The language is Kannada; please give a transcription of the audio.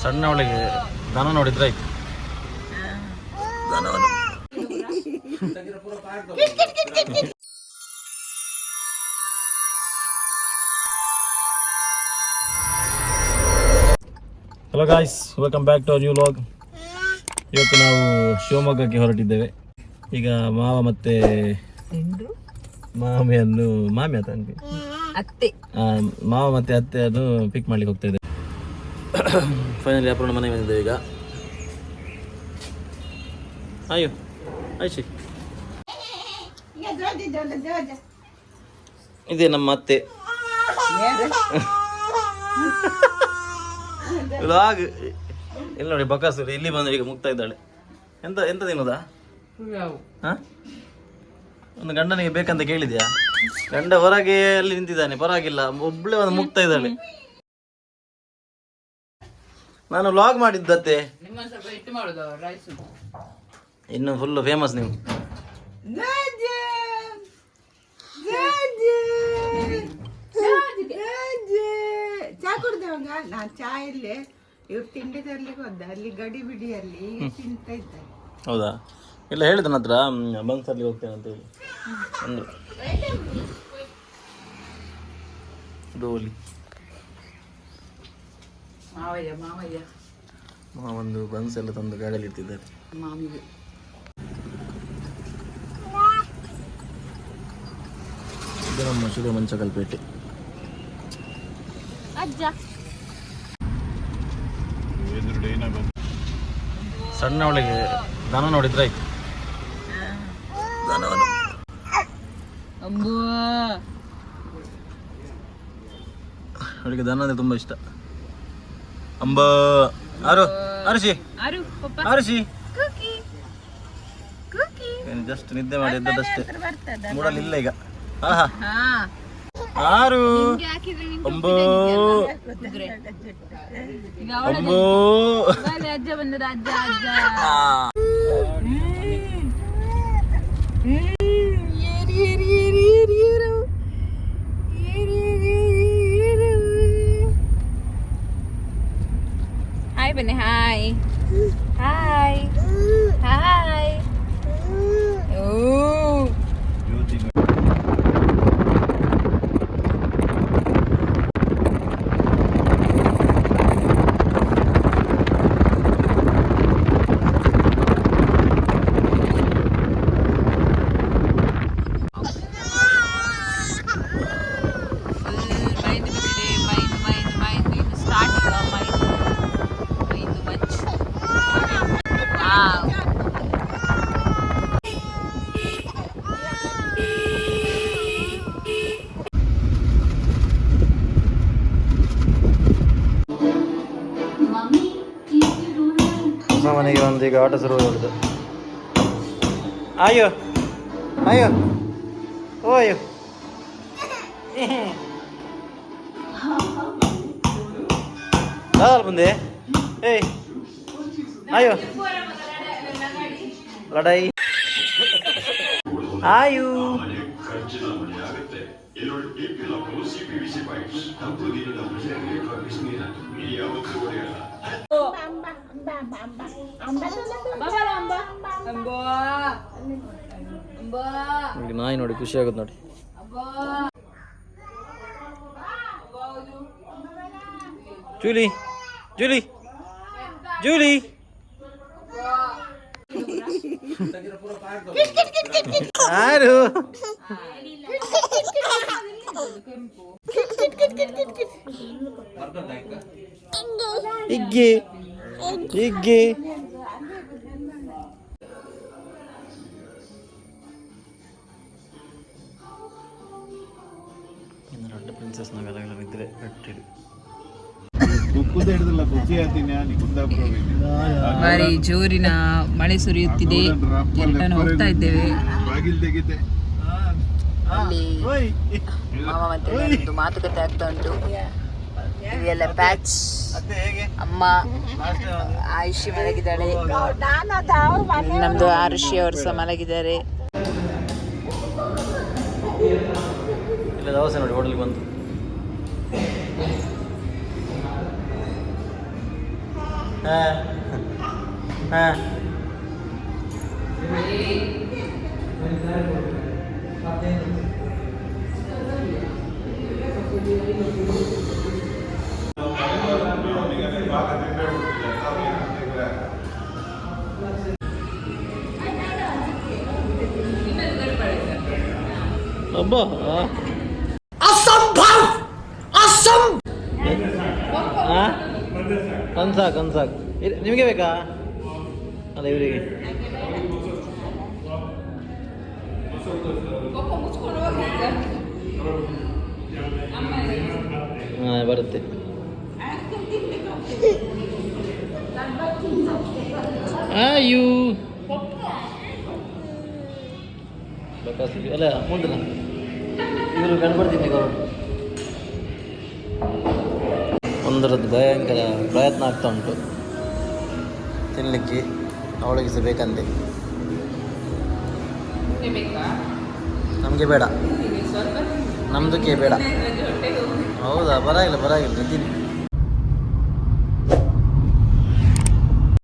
ಸಣ್ಣ ಅವಳಿಗೆ ದನ ನೋಡಿದ್ರೆ ಆಯ್ತು. Hello guys, welcome back to our new vlog. ಇವತ್ತು ನಾವು ಶಿವಮೊಗ್ಗಕ್ಕೆ ಹೊರಟಿದ್ದೇವೆ. ಈಗ ಮಾವ ಮತ್ತೆ ಮಾಮಿಯನ್ನು ಮಾವ ಮತ್ತೆ ಅತ್ತೆಯನ್ನು ಪಿಕ್ ಮಾಡ್ಲಿಕ್ಕೆ ಹೋಗ್ತಾ ಇದ್ದೇವೆ. ಫೈನಲಿ ಅಪೂರ್ಣ ಮನೆಗೆ ಬಂದಿದ್ದೇವೆ ಈಗ. ಅಯ್ಯೋ ಆಯ್ತು, ಇದೇ ನಮ್ಮ ಅತ್ತೆ. ವ್ಲಾಗ್ ಇಲ್ಲಿ ನೋಡಿ, ಬಕಾಸುರಿ ಇಲ್ಲಿ ಬಂದು ಈಗ ಮುಗ್ತಾ ಇದ್ದಾಳೆ. ಎಂತ ಎಂತ ತಿನ್ನೋದಾ? ಒಂದು ಗಂಡನಿಗೆ ಬೇಕಂತ ಕೇಳಿದ್ಯಾ? ಗಂಡ ಹೊರಗೆ ಅಲ್ಲಿ ನಿಂತಿದ್ದಾನೆ, ಪರವಾಗಿಲ್ಲ, ಒಬ್ಳೆ ಒಂದು ಮುಗ್ತಾ ಇದ್ದಾಳೆ. ನಾನು ವ್ಲಾಗ್ ಮಾಡಿದ್ದತ್ತೆ, ಇನ್ನು ಫುಲ್ ಫೇಮಸ್ ನೀವು. ಚಾ ಕುಡ್ದವಂಗ ನಾನು ಚಾ ಇಲ್ಲೇ ಇವ್ರು ತಿಂಡಿ ತರ್ಲಿಕ್ಕೆ ಹೋದ, ಅಲ್ಲಿ ಗಡಿ ಬಿಡಿಯಲ್ಲಿ ತಿಂತಾ ಇದ್ದಾರೆ. ಹೌದಾ? ಇಲ್ಲ ಹೇಳಿದ ಹತ್ರ ಬಂದ್ಸರ್ಲಿ ಹೋಗ್ತೇನೆ ಅಂತ ಹೇಳಿ ಅಂದ್ರು. ಡೋಲಿ ಒಂದು ಬನ್ಸ್ ಎಲ್ಲ ತಂದು ಗಾಡಿಯಲ್ಲಿ ಇಟ್ಟಿದ್ದಾರೆ ಮಾಮಿಗೆ. ಇದು ನಮ್ಮ ಶಿವ ಮಂಚಕಲ್ಪೇಟೆ. ಸಣ್ಣ ಅವಳಿಗೆ ದನ ನೋಡಿದ್ರೆ ಆಯ್ತು. ದನವನ್ನು ಅವಳಿಗೆ ದನ ಅಂದ್ರೆ ತುಂಬಾ ಇಷ್ಟ. ಅಂಬ ಆರು ಅರಿಶಿ ಅರಿಶಿ ಜಸ್ಟ್ ನಿದ್ದೆ ಮಾಡಿ ಎದ್ದದಷ್ಟೇ, ಮೂಡಲ್ಲಿ ಇಲ್ಲ ಈಗ. ಆರು ಅಂಬೋ ಅಂಬೋ ಅಜ್ಜ ಬಂದದ, ಅಜ್ಜ ಅಜ್ಜ ಹಾಯ್ ಬನ್ನಿ. Hi hi hi. ಮನೆಗೆ ಒಂದು ಈಗ ಆಟ ಶುರು ಹೊಡೆದು. ಅಯ್ಯೋ ಅಯ್ಯೋ ಓಯ್ಯೋ ಯಾರು ಬಂದೆ? ಏಯ್ ಅಯ್ಯೋ ಲಡಾಯಿ ಆಯು. ನಾಯಿ ನೋಡಿ ಖುಷಿ ಆಗುತ್ತೆ ನೋಡಿ. ಜೂಲಿ ಜೂಲಿ ಜೂಲಿ ಯಾರು? ಇಗ್ಗೆ ಇಗ್ಗೆ ರೆಡ್ ಪ್ರಿನ್ಸೆಸ್ ನಗರಗಳ ಇದ್ರೆ ಕಟ್ಟಿಡು ಬಾರಿ ಜೋರಿನ ಮಳೆ ಸುರಿಯುತ್ತಿದೆ. ಎಲ್ಲರೂ ಹೋಗ್ತಾ ಇದ್ದೇವೆ. ಅಲ್ಲಿ ಮಾಮ ಮತ್ತೆ ನನ್ನದು ಮಾತುಕತೆ ಆಗ್ತಾ ಉಂಟು. ಇದೆಲ್ಲ ಪ್ಯಾಚ್. ಅಮ್ಮ ಆಯುಷಿ ಮಲಗಿದ್ದಾಳೆ, ನಮ್ದು ಆರುಷಿ ಅವರು ಸಹ ಮಲಗಿದ್ದಾರೆ. ಇಲ್ಲ ದವಸ ನೋಡಿ ಹೋಟೆಲ್ ಬಂತು. ಹಾಂ ಹಾಂ ಅಬ್ಬಾ ಕನ್ಸಾಕ್ ನಿಮಗೆ ಬೇಕಾ ಅಲ್ಲ ಇವರಿಗೆ ಹಾಂ ಬರುತ್ತೆ ಆಯು ಅಲ್ಲ ಮುಂದಿನ ಇವರು ಕಂಡುಬರ್ತೀನಿ ಒಂದರದ್ದು ಭಯಂಕರ ಪ್ರಯತ್ನ ಆಗ್ತಾ ಉಂಟು ತಿನ್ನಲಿಕ್ಕೆ ಅವಳಿಗೆ ಸಹ ಬೇಕಂತೆ ನಮಗೆ ಬೇಡ ನಮ್ಮದಕ್ಕೆ ಬೇಡ ಹೌದಾ ಪರವಾಗಿಲ್ಲ ತಿನ್ನಿ